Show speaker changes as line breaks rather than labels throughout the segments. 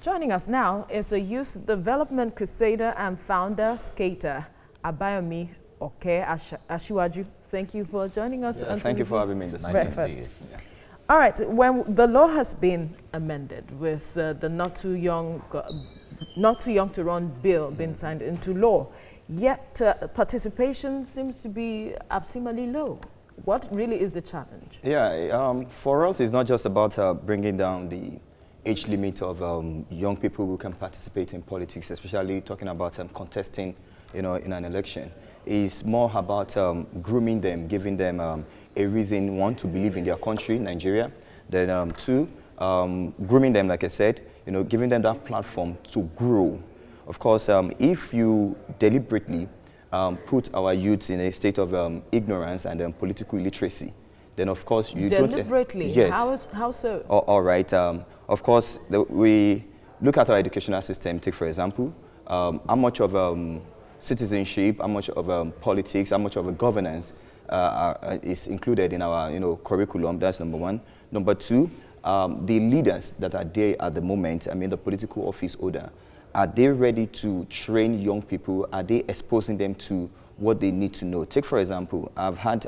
Joining us now is a youth development crusader and founder skater, Abayomi Oke Ashiwaju. Thank you for joining us.
Yeah, thank you for having me.
It's
nice to see you.
Yeah. All right, when the law has been amended with the not too young to run bill being signed into law, yet participation seems to be abnormally low. What really is the challenge?
Yeah, for us, it's not just about bringing down the age limit of young people who can participate in politics, especially talking about contesting, in an election. It's more about grooming them, giving them a reason, one, to believe in their country, Nigeria, then two, grooming them, like I said, giving them that platform to grow. Of course, if you deliberately put our youths in a state of ignorance and political illiteracy, then of course you
deliberately?
Don't... Yes.
How so?
All right. Of course, we look at our educational system. Take, for example, how much of citizenship, how much of politics, how much of governance is included in our curriculum. That's number one. Number two, the leaders that are there at the moment, the political office holder, are they ready to train young people? Are they exposing them to what they need to know? Take, for example, I've had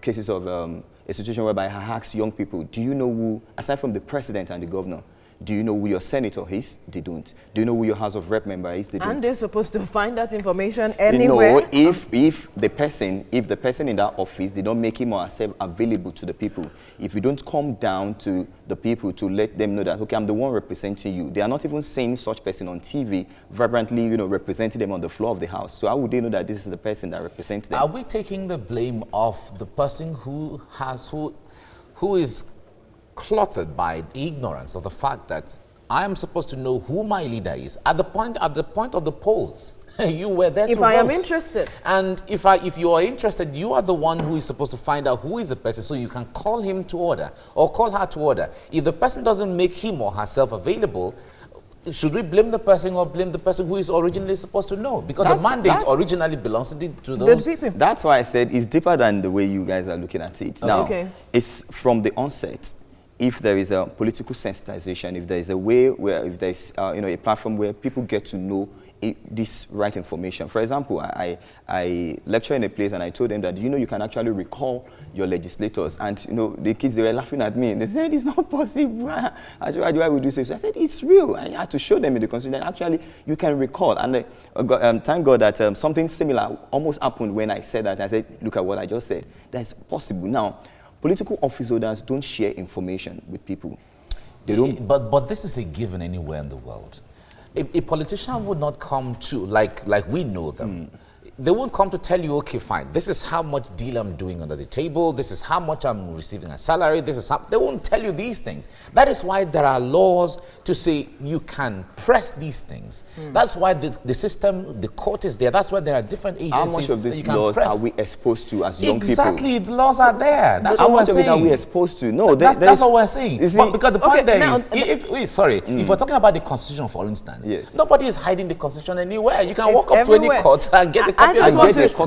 cases of a situation whereby I ask young people, do you know who, aside from the president and the governor, do you know who your senator is? They don't. Do you know who your House of Rep member is? They don't.
And they're supposed to find that information anywhere?
No, if the person in that office, they don't make him or herself available to the people. If you don't come down to the people to let them know that, okay, I'm the one representing you. They are not even seeing such person on TV, vibrantly, representing them on the floor of the House. So how would they know that this is the person that represents them?
Are we taking the blame of the person who is clothed by the ignorance of the fact that I am supposed to know who my leader is at the point of the polls? You were there to vote.
If I am interested.
And if you are interested, you are the one who is supposed to find out who is the person so you can call him to order or call her to order. If the person doesn't make him or herself available, should we blame the person or blame the person who is originally supposed to know? Because the mandate originally belongs to those people.
That's why I said it's deeper than the way you guys are looking at it.
Okay.
Now, it's from the onset. If there is a political sensitization, if there is a way where, if there is a platform where people get to know this right information. For example, I lecture in a place and I told them that, you can actually recall your legislators. And, the kids, they were laughing at me. They said, it's not possible. I said, why would you say so? I said, it's real. I had to show them in the constitution that actually you can recall. And thank God that something similar almost happened when I said that. I said, look at what I just said. That's possible. Now, political office holders don't share information with people. They don't.
But this is a given anywhere in the world. A politician would not come to, like we know them. They won't come to tell you, okay, fine, this is how much deal I'm doing under the table, this is how much I'm receiving a salary, this is how, they won't tell you these things. That is why there are laws to say you can press these things. That's why the system, the court is there. That's why there are different agencies.
How much of these laws are we exposed to as young people?
Exactly, the laws are there. That's
how
what
much
we're
of it
saying.
are we exposed to? No,
that's what we're saying. Because the point there is, if we're talking about the Constitution, for instance, nobody is hiding the Constitution anywhere. You can walk up to any court and get a copy of it.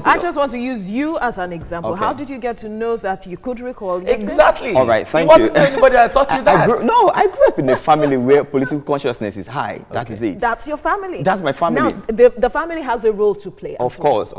I just want to use you as an example. Okay. How did you get to know that you could recall?
Exactly.
All right, thank you.
It wasn't anybody that taught you that.
I grew up in a family where political consciousness is high. That is it.
That's your family.
That's my family.
Now, the family has a role to play.
Of course.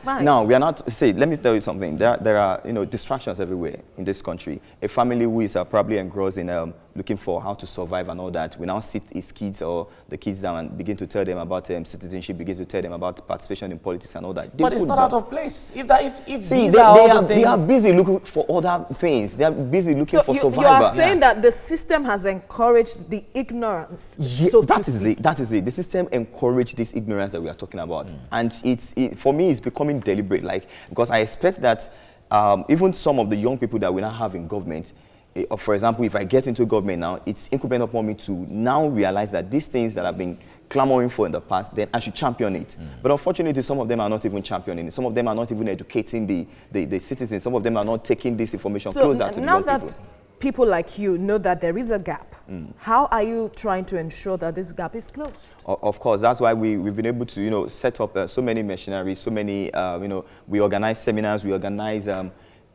Fine.
Now, we are not, let me tell you something. There are, distractions everywhere in this country. A family who is probably engrossed in looking for how to survive and all that, we now sit his kids or the kids down and begin to tell them about citizenship, begin to tell them about participation in politics and all that.
But it's not out of place. If
they are busy looking for other things. They are busy looking for survival.
You are saying that the system has encouraged the ignorance.
Yeah, that is it. The system encouraged this ignorance that we are talking about. And for me, it's becoming deliberate. Because I expect that even some of the young people that we now have in government, for example, if I get into government now, it's incumbent upon me to now realize that these things that I've been clamoring for in the past, then I should champion it. But unfortunately, some of them are not even championing it. Some of them are not even educating the citizens. Some of them are not taking this information closer to the young people.
Now that people like you know that there is a gap, how are you trying to ensure that this gap is closed?
Of course, that's why we've been able to, set up so many machineries, so many, we organize seminars, we organize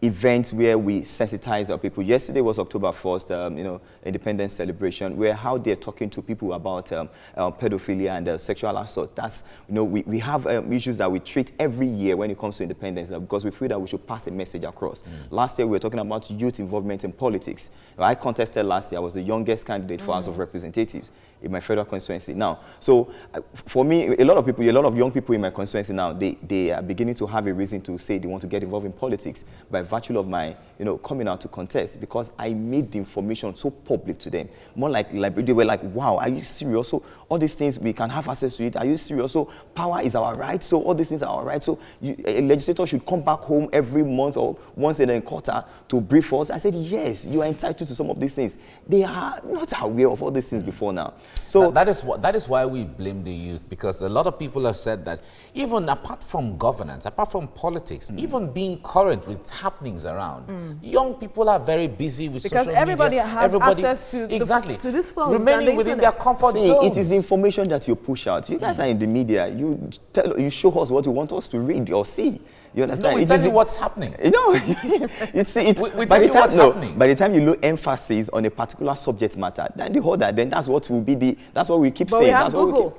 events where we sensitize our people. Yesterday was October 1st, Independence celebration, where how they're talking to people about pedophilia and sexual assault. That's, we have issues that we treat every year when it comes to independence because we feel that we should pass a message across. Last year, we were talking about youth involvement in politics. I contested last year. I was the youngest candidate for House of Representatives in my federal constituency now. So for me, a lot of young people in my constituency now, they are beginning to have a reason to say they want to get involved in politics by virtue of my, coming out to contest, because I made the information so public to them. More like they were like, wow, are you serious? So all these things, we can have access to it. Are you serious? So power is our right. So all these things are our right. So a legislator should come back home every month or once in a quarter to brief us. I said, yes, you are entitled to some of these things. They are not aware of all these things before now. So
that is why we blame the youth, because a lot of people have said that even apart from governance, apart from politics, even being current with happenings around, young people are very busy with social media.
Because everybody has access to this phone,
remaining within their comfort zones.
It is the information that you push out. You guys are in the media. You show us what you want us to read or see. You understand?
No, we tell you what's happening.
We tell you what's happening. By the time you look emphasis on a particular subject matter, then that's what will be that's what we keep saying.
We have
that's
Google.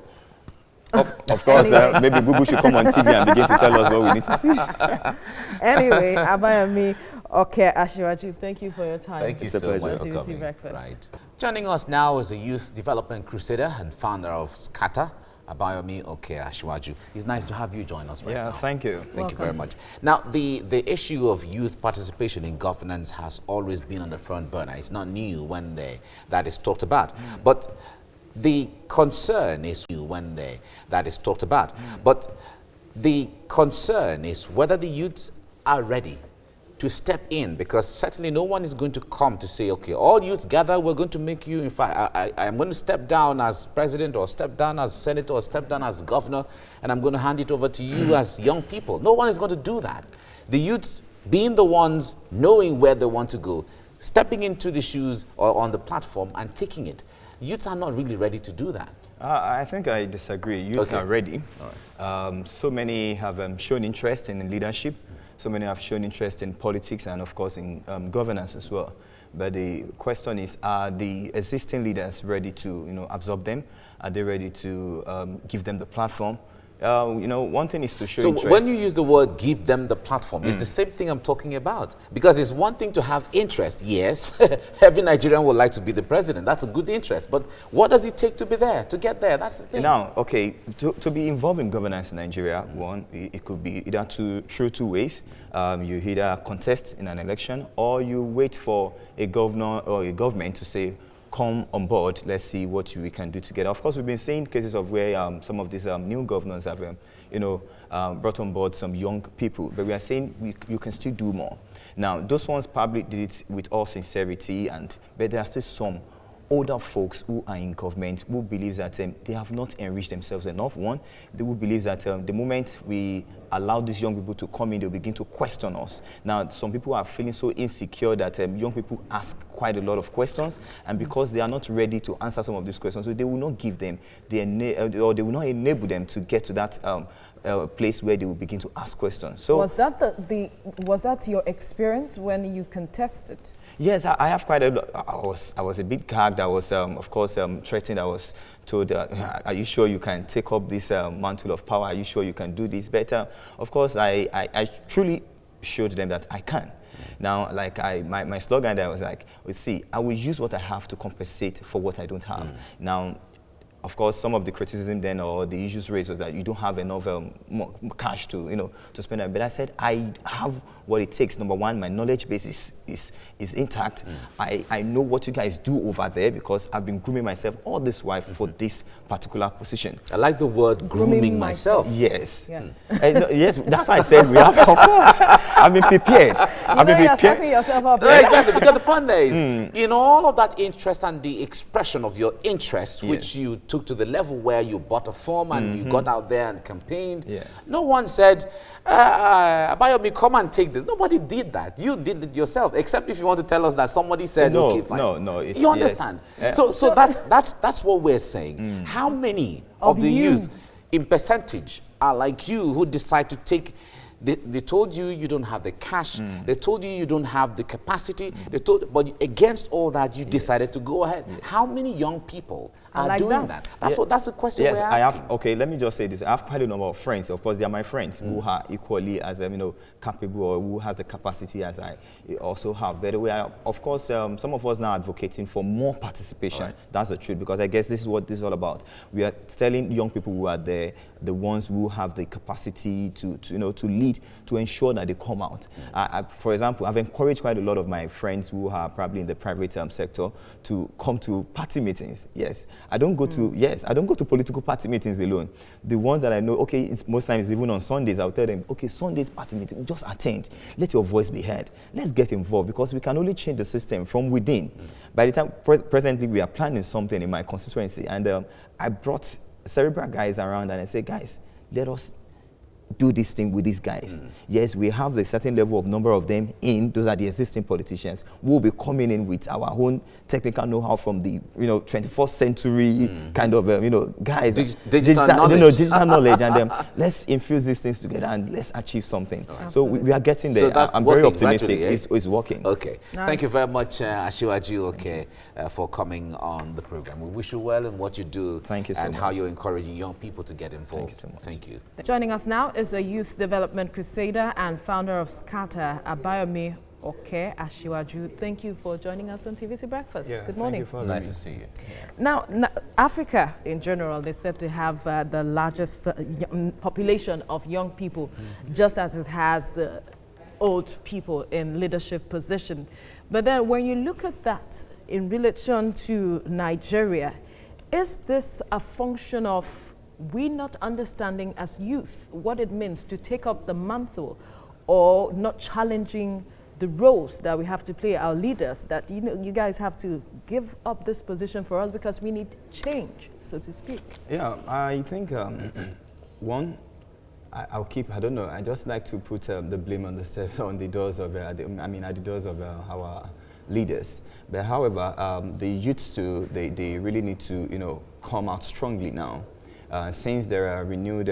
What we keep. Of course, maybe Google should come on TV and begin to tell us what we need to see.
Anyway, Abayomi Asiwaju, thank you for your time.
Thank you so much for coming. Right. Joining us now is a youth development crusader and founder of SCATA, Abayomi Asiwaju. It's nice to have you join us right now.
Thank you.
Thank you very much. Now, the issue of youth participation in governance has always been on the front burner. It's not new when that is talked about. But the concern is whether the youths are ready to step in, because certainly no one is going to come to say, okay, all youths gather, we're going to make you, in fact, I'm going to step down as president or step down as senator or step down as governor, and I'm going to hand it over to you as young people. No one is going to do that. The youths being the ones knowing where they want to go, stepping into the shoes or on the platform and taking it. Youths are not really ready to do that.
I think I disagree. Youths are ready. So many have shown interest in leadership. So many have shown interest in politics and, of course, in governance as well. But the question is, are the existing leaders ready to, absorb them? Are they ready to give them the platform? One thing is to show interest.
So when you use the word give them the platform, it's the same thing I'm talking about. Because it's one thing to have interest. Yes, every Nigerian would like to be the president. That's a good interest. But what does it take to be there, to get there? That's the thing.
Now, okay, to be involved in governance in Nigeria, one, it could be either through two ways. You either contest in an election or you wait for a governor or a government to say, come on board, let's see what we can do together. Of course, we've been seeing cases of where some of these new governors have, brought on board some young people, but we are saying you can still do more. Now, those ones probably did it with all sincerity, but there are still some older folks who are in government who believe that they have not enriched themselves enough. One, they will believe that the moment we allow these young people to come in, they'll begin to question us. Now, some people are feeling so insecure that young people ask quite a lot of questions, and because they are not ready to answer some of these questions, so they will not give them, or they will not enable them to get to that place where they will begin to ask questions. So
was that was that your experience when you contested?
Yes, I have quite a lot. I was a bit gagged. I was, of course, threatened. I was told, are you sure you can take up this mantle of power? Are you sure you can do this better? Of course, I truly showed them that I can. Now, like my slogan there was like, see, I will use what I have to compensate for what I don't have. Now, of course, some of the criticism then or the issues raised was that you don't have enough cash to spend on. But I said I have what it takes. Number one, my knowledge base is intact. I know what you guys do over there because I've been grooming myself all this while for this particular position.
I like the word grooming myself.
Yes. Yeah. Yes, that's why I said we have. Of course, I've been prepared.
You're setting yourself up.
No, exactly. Because the point there is, in all of that interest and the expression of your interest, which you took to the level where you bought a form and you got out there and campaigned.
Yes.
No one said, Abayomi, come and take this. Nobody did that. You did it yourself, except if you want to tell us that somebody said,
no,
okay, fine.
No.
You understand? So that's what we're saying. How many of the youth in percentage are like you who decide to take They told you you don't have the cash. They told you you don't have the capacity. They told, but against all that, you decided to go ahead. How many young people are
like
doing
that.
that? That's the question
Yes,
we're
I
asking.
have. Okay, let me just say this. I have quite a number of friends. Of course, they are my friends who are equally as capable, or who has the capacity as I also have. By the way, of course, some of us now advocating for more participation.
Right.
That's the truth, because I guess this is what this is all about. We are telling young people who are there, the ones who have the capacity to lead, to ensure that they come out. For example, I've encouraged quite a lot of my friends who are probably in the private sector to come to party meetings. Yes, I don't go to political party meetings alone. The ones that I know, okay, it's most times even on Sundays, I'll tell them, okay, Sunday's party meeting, just attend. Let your voice be heard. Let's get involved, because we can only change the system from within. By the time, presently, we are planning something in my constituency, and I brought cerebral guys around, and I said, guys, let us do this thing with these guys. Yes, we have a certain level of number of them in. Those are the existing politicians. We'll be coming in with our own technical know-how from the 21st century kind of guys.
Digital knowledge.
Digital knowledge, and let's infuse these things together and let's achieve something. So we are getting there.
So that's
I'm very
working
optimistic.
gradually,
It's working.
Okay.
Nice.
Thank you very much, Asiwaju, for coming on the program. We wish you well in what you do.
Thank you so
and
much.
how you're encouraging young people to get involved.
Thank you so much.
Thank you.
Joining us now is a youth development crusader and founder of Scatter, Abayomi Oke Asiwaju. Thank you for joining us on TVC Breakfast.
Yeah,
Good morning.
Thank you for
Nice to see you.
Now, Africa in general, they said to have the largest population of young people, just as it has old people in leadership position. But then when you look at that in relation to Nigeria, is this a function of we not understanding as youth what it means to take up the mantle, or not challenging the roles that we have to play, our leaders, that you guys have to give up this position for us because we need change, so to speak?
Yeah, I think one, I don't know, I just like to put the blame on the doors of at the doors of our leaders. But however, the youths too, they really need to come out strongly now. Since there are renewed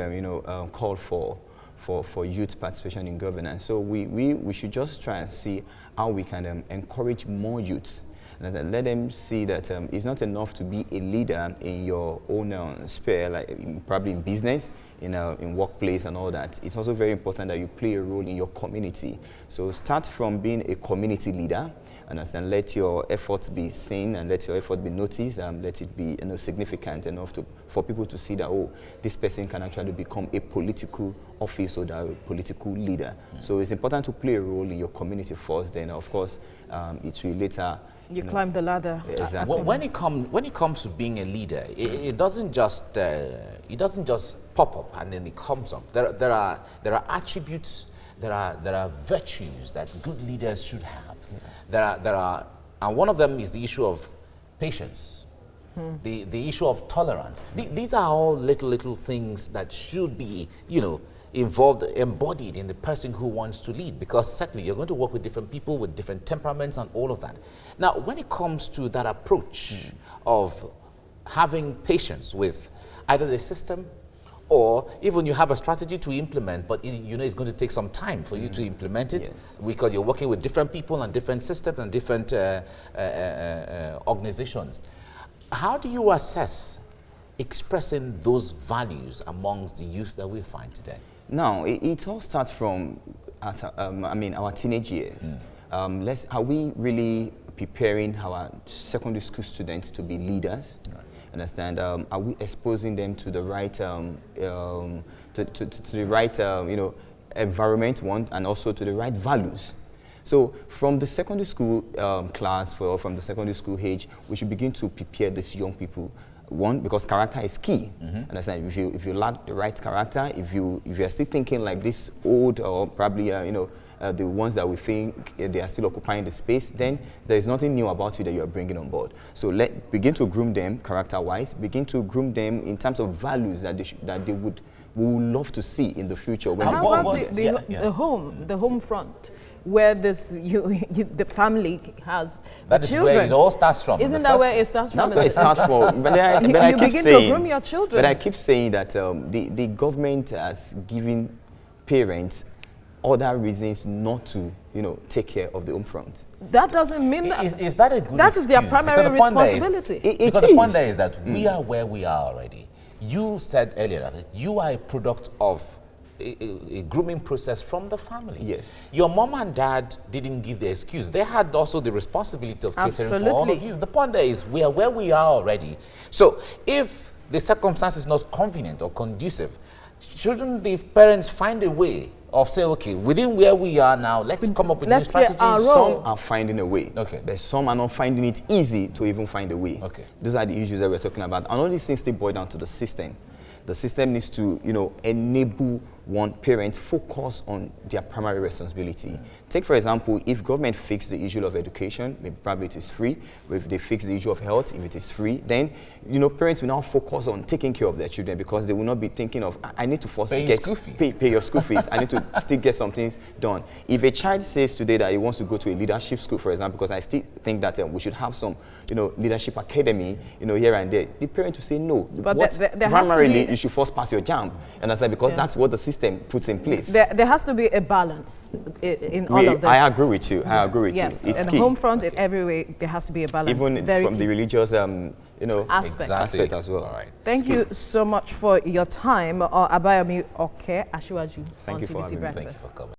call for youth participation in governance. So we should just try and see how we can encourage more youths. And let them see that it's not enough to be a leader in your own sphere, like probably in business, in workplace and all that. It's also very important that you play a role in your community. So start from being a community leader, and let your efforts be seen and let your effort be noticed, let it be significant enough for people to see that, oh, this person can actually become a political office or a political leader. So it's important to play a role in your community first, then of course it will later
Climb the ladder.
Exactly.
When it comes to being a leader, it doesn't just pop up and then it comes up. There are attributes, there are virtues that good leaders should have. There are, and one of them is the issue of patience, the issue of tolerance. These are all little things that should be, embodied in the person who wants to lead, because certainly you're going to work with different people with different temperaments and all of that. Now, when it comes to that approach of having patience with either the system, or even you have a strategy to implement, but it's going to take some time for you to implement it, because you're working with different people and different systems and different organizations. How do you assess expressing those values amongst the youth that we find today?
Now, it all starts from our teenage years. Are we really preparing our secondary school students to be leaders? Right. Understand? Are we exposing them to the right, to the right, environment, and also to the right values? So from the secondary school class, from the secondary school age, we should begin to prepare these young people. One, because character is key. Understand? If you lack the right character, if you are still thinking like this old, or probably the ones that we think they are still occupying the space, then there is nothing new about you that you are bringing on board. So begin to groom them character-wise. Begin to groom them in terms of values that they would love to see in the future.
How about the home front, where the family has
that is
children?
where it all starts from.
Isn't that where it starts from?
That's where it starts from. But I
you
keep
begin
saying,
to groom your children.
But I keep saying that the government has given parents other reasons not to, take care of the home front.
That doesn't mean that.
Is that a good
That is their
excuse?
primary
Because the point there is-
responsibility.
Because the point there is that we are where we are already. You said earlier that you are a product of a grooming process from the family.
Yes.
Your mom and dad didn't give the excuse. They had also the responsibility of catering for all of you. The point there is we are where we are already. So if the circumstance is not convenient or conducive, shouldn't the parents find a way of saying, okay, within where we are now, let's come up with new
Let's play our
strategies?
role.
Some are finding a way.
Okay.
But some are not finding it easy to even find a way.
Okay.
Those are the issues that we're talking about. And all these things still boil down to the system. The system needs to, enable one parent focus on their primary responsibility. Take, for example, if government fix the issue of education, maybe probably it is free. If they fix the issue of health, if it is free, then, parents will now focus on taking care of their children because they will not be thinking of, I need to first
Pay your school fees.
Pay your school fees. I need to still get some things done. If a child says today that he wants to go to a leadership school, for example, because I still think that we should have some, leadership academy, here and there, the parent will say no.
But
What
there has to
primarily
be-
you should first pass your JAMB, and I said because that's what the system puts in place.
There has to be a balance in all of this.
I agree with you. I agree with
Yes,
you. It's
and
key.
home front, in every way, there has to be a balance.
Even
Very
from the
key.
religious,
Aspect.
aspect as well.
All right.
Thank you so much for your time. Abayomi Oke, Asiwaju
Thank
on
you for
TVC
having me.
Breakfast.
Thank you for coming.